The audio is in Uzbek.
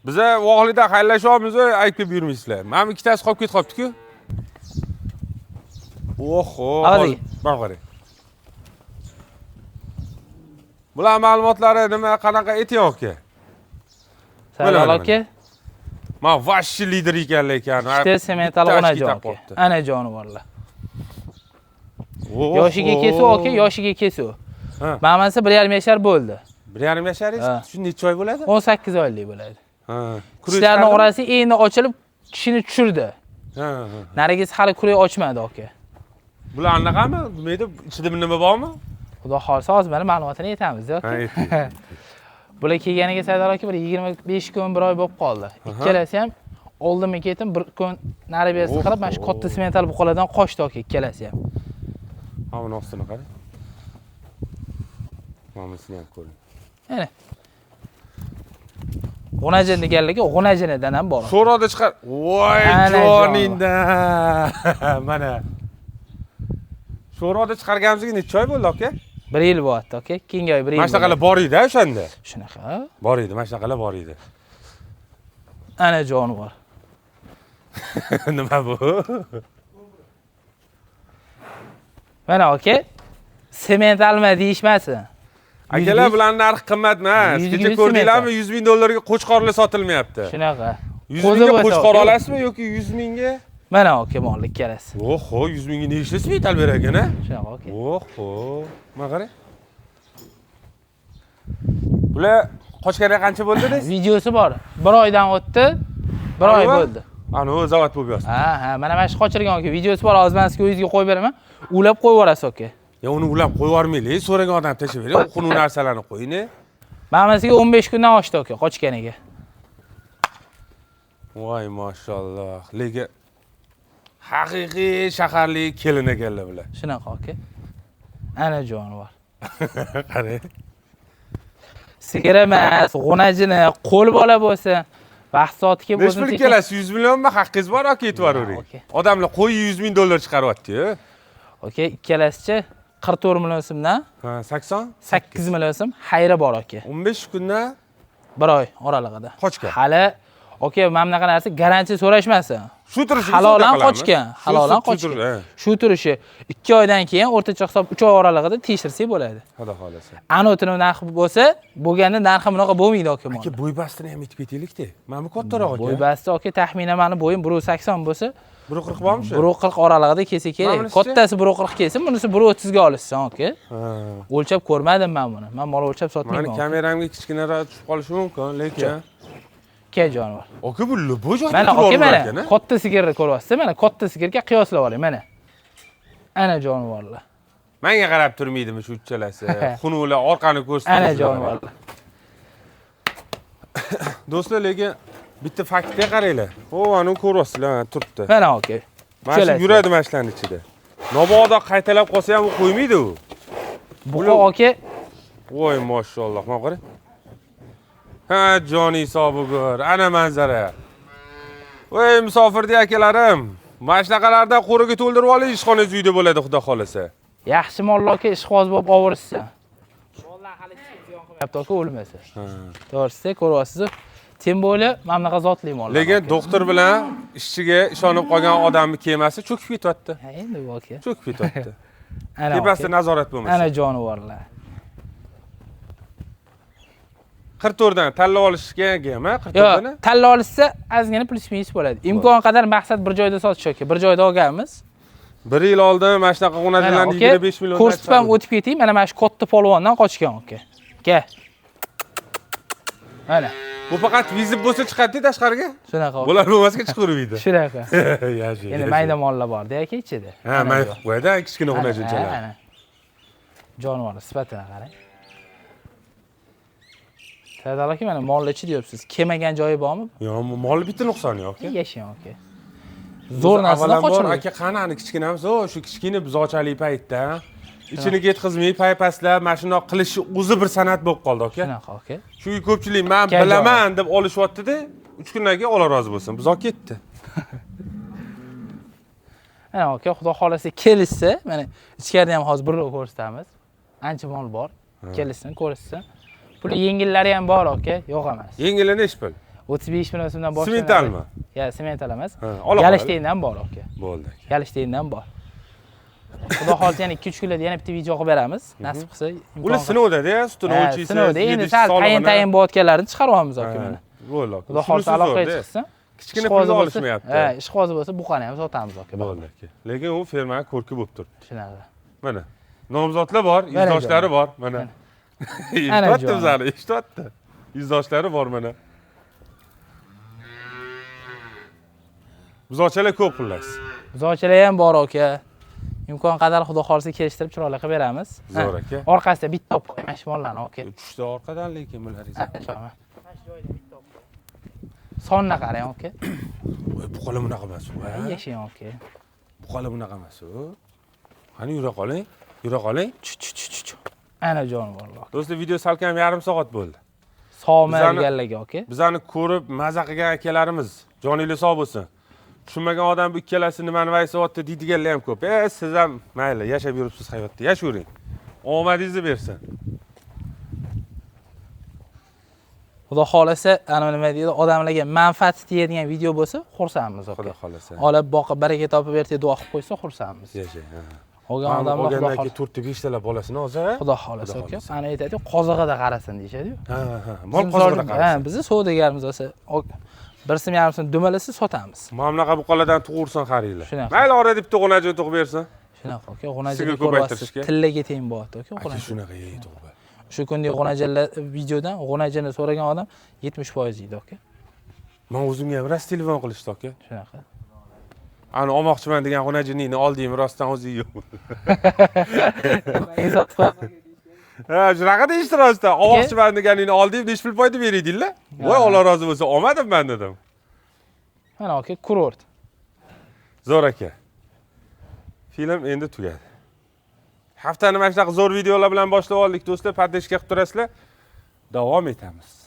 Biza vohlikda xayrlashyapmiz, aytib yurmaysizlar. Mana ikkitasi qolib ketibdi-ku. Oho, mana qarang. Bular ma'lumotlari nima, qanaqa etyapti aka? Sardor aka. Men vashchi lider ekanlar. Ikkita semental onajon aka. Ana jonivorlar. Yoshiga kesuv aka, yoshiga kesuv. Mamasi 1,5 yashar bo'ldi. 1,5 yasharingiz? Shu necha oy bo'ladi? 18 oylik bo'ladi. Tishlarning orasi endi ochilib, tishini tushirdi. Narigisi hali kurak ochmadi aka. Bular anaqami? Nima ichida nima bormi? Xudo xolsa hozir mana ma'lumotini aytamiz aka. Bular kelganiga Sardor aka bir 25 kun, 1 oy bo'lib qoldi. Ikkalasi ham oldinma ketim bir kun nari bersa qilib, mana shu katta semental buqalardan qochdi aka, ikkalasi ham. Ha, buni ostini qarang. Mamasini ham ko'ring. Mana. G'unajin deganligi g'unajinidan ham bor. Sho'roda chiqar. Voy joninda. Mana. Sho'roda chiqarganimizga necha oy bo'ldi aka? 1 yil bo'ldi aka. Keyingi oy 1 yil. Mana shunaqalar bor edi o'shanda. Shunaqa. Bor edi, mana shunaqalar bor edi. Ana jonivor. Nima bu? Mana aka. Sementalma deyishmasin. Akalar bilan narx qimmat emas. Kecha ko'rdinglarmi, 100 ming dollarga qo'chqorlar sotilmayapti. Shunaqa. 100 mingga qo'chqor olasizmi yoki 100 mingga? Mana aka mollik kelasi. Oho, 100 mingga ne ishlasizmi metal berar ekan, a? Shunaqa aka. Oho, mana qarang. Bular qochganiga qancha bo'ldi desiz? Videosi bor. 1 oydan o'tdi. 1 oy bo'ldi. Ana o'zi zavod bo'lib yotdi. Ha, mana mana shu qochirgan aka. Videosi bor, hozir men sizga o'zingizga qo'yib beraman. Ulab qo'yib yuborasiz aka. Ya uni ulab qo'yib yubormaylik, so'ragan odam tashlab bering, qunun narsalarni qo'ying. Mamasiga 15 kundan oshdi aka qochganiga. Voy mashalloh. Lekin haqiqiy shaharlik kelin ekanlar bular. Shunaqa aka. Ana jonivor. Qarang. Sigir emas, g'unajini qo'l bola bo'lsin. Vaqt soati kelib o'zini. Nechta kelasiz? 100 millionmi haqqingiz bor aka, aytvoravering. Odamlar qo'y 100 ming dollar chiqaryapti-yu. Aka, ikkalasicha 44 million so'mdan. Ha, 80? 8 million so'm xayri bor aka. 15 kundan 1 oy oralig'ida. Qochgan. Hali aka, mana bunaqa narsa garantiya so'rashmasin. Shu turishi halolan qochgan, halolan qochgan. Shu turishi 2 oydan keyin o'rtacha hisob 3 oy oralig'ida tekshirsak bo'ladi. Xudo xolasa. Anotini narxi bo'lsa, bo'lganda narxi bunaqa bo'lmaydi aka. Aka, bo'ybastini ham aytib ketaylik-da. Mana bu kattaroq aka. Bo'ybasti aka, taxminan meni bo'yim 1.80 bo'lsa, 1.40 bormi shu? 1.40 oralig'ida kelsa kerak. Kattasi 1.40 kelsa, bunisi 1.30 ga olishsan aka. O'lchab ko'rmadim men buni. Men mol o'lchab sotmayman. Meni kameramga kichkinaroq tushib qolishi mumkin, lekin ke jonivor. Aka, bu joyda mana aka, mana katta sigirni ko'ryapsiz, mana katta sigirga qiyoslab oling, mana. Ana jonivorlar. Menga qarab turmaydimi shu uchalasi? Xunuvlar orqani ko'rsatadi. Ana jonivorlar. Do'stlar, lekin bitta faktga qaranglar. O, ani ko'ryapsizlar, turibdi. Mana aka. Mana shu yuradi mashlarning ichida. Nobodo qaytalab qolsa ham u qo'ymaydi u. Bu aka. Voy mashalloh, mana qarang. Ha, joni hisobiga, ana manzara. Voy musofirda akalarim. Mana shunaqalarda qo'riga to'ldirib oling, ishxonangiz uyda bo'ladi, xudo xolasa. Yaxshi mollarga ishqoz bo'lib ovorishsan. Mollar hali ziyon qilmayapti aka, o'lmasa. To'g'risi ko'ryapsiz. Tem bo'li, mana bunaqa zotli mollar. Lekin doktor bilan ishchiga ishonib qolgan odamning kemasi cho'kib ketyapti. Ha, endi bu aka. Cho'kib ketyapti. Tepasida nazorat bo'lmasa. Ana jonivorlar. 44 dan tanlab olishga ham, 44 dan? Yo'q, tanlab olishsa ozgina plus minus bo'ladi. Imkon qadar maqsad bir joyda sotish aka. Bir joyda olganmiz. 1 yil oldin mana shunaqa g'unajilarni 25 million. Ko'rsatib ham o'tib ketayim. Mana shu katta polvondan qochgan aka. Ke. Mana. Bu faqat vizib bo'lsa chiqadi tashqariga. Shunaqa. Bular bo'lmasga chiqarmaydi. Shunaqa. Yaxshi. Endi mayda mollar bor-da aka ichida. Ha, mayda qo'yadi, kichkina g'unajinchalar. Jonivor sifatini qarang. Sardor aka, mana mollar ichi deyapsiz. Kelmagan joyi bormi? Yo'q, mol bitta nuqsoni yo'q aka. Yashang aka. Zo'r narsadan qochib. Aka, qanani kichkinamiz, shu kichkina buzochalik paytda ichini ketkizmay paypaslar mana shunday qilishi o'zi bir san'at bo'lib qoldi aka. Shunaqa aka. Chunki ko'pchilik men bilaman deb olishyapti-da, 3 kundan keyin Alloh rozi bo'lsin, buzoq ketdi. Mana aka, xudo xolasa kelishsa, mana ichkarida ham hozir bir ko'rsatamiz. Ancha mol bor. Kelishsin, ko'rishsin. Pul yengillari ham bor aka, yo'q emas. Yengillari nechi pul? 35 million so'mdan boshlanadi. Sementalmi? Ya, semental emas. Ha, ola Galishtendan bor aka. Bo'ldi. Galishtendan bor. Xudo xohlasa yana 2-3 kunlarda yana bitta video qilib beramiz. Nasib qilsa Ular sinovda-da, sutini o'lchaysiz. Sinovda endi sal tayin bo'layotganlarini chiqaryapmiz aka mana. Bo'ldi aka. Xudo xohlasa aloqaga chiqsin. Kichkina pulni olishmayapti. Ha, ishqozi bo'lsa buqani ham sotamiz aka. Bo'ldi aka. Lekin u fermaga ko'rki bo'lib turibdi. Shunaqa. Mana. Nomzodlar bor, izdoshlari bor, mana. Eshitdi bizlarni, eshitdi. Izdoshlari bor mana. Buzoqchalar ko'p xullas. Buzoqchalar ham bor aka. Imkon qadar xudo xohlasa kelishtirib chiroyli qilib beramiz. Zo'r aka. Orqasida bitta olib qo'ying mashmonlarni aka. Tushdi orqadan lekin bular. Sonni qarang aka. Voy, bu qo'li bunaqa emas u. Yashang aka. Bu qo'li bunaqa emas u. Qani yura qoling, yura qoling. Ana jonivorlar. Do'stlar, video salkam yarim soat bo'ldi. Sog'mayganlarga aka. Bizani ko'rib maza qilgan akalarimiz, joningiz sog' bo'lsin. Tushunmagan odam bu ikkalasi nimani vaysayapti deydiganlar ham ko'p. Siz ham mayli, yashab yuribsiz hayotda, yashavering. Omadingizni bersin. Xudo xohlasa, ana nima deydi, odamlarga manfaat tegadigan video bo'lsa, xursandmiz aka. Xudo xohlasa. Olib boqib baraka topib berdi, duo qilib qo'ysa, xursandmiz. Yashang. Olgan odamlar xudo xohlasa. xohlasa. 4-5 talab bolasini hozir. Xudo xohlasa aka. Ana aytadi, qozig'ida qarasin deyshadi-yu. Ha. Mol qozig'ida qarasin. Ha, bizni savdogarimiz bo'lsa, bir sim yarim sim dumalasa sotamiz. Mana bunaqa buqalardan tug'ursin xaringlar. Shunaqa. Mayli ora deb tug'unajin tug'ib bersin. Shunaqa aka, g'unajini ko'ryapsiz. Tillaga teng bo'lyapti aka, Aka shunaqa tug'ib. Shu kundagi g'unajalar videodan g'unajini so'ragan odam 70% deydi aka. Men o'zimga ham rost telefon qilishdi aka. Shunaqa. Ani olmoqchiman degan g'unajiningni oldingmi, rostdan o'zing yo'q. Ha, shunaqa deyishdi rostdan. Olmoqchiman deganingni oldingmi, nechi pul foyda beringlar? Voy, Alloh rozi bo'lsa, olmadim men dedim. Mana aka, kurort. Zo'r aka. Film endi tugadi. Haftani mana shunaqa zo'r videolar bilan boshlab oldik do'stlar. Podpishka qilib turasizlar. Davom etamiz.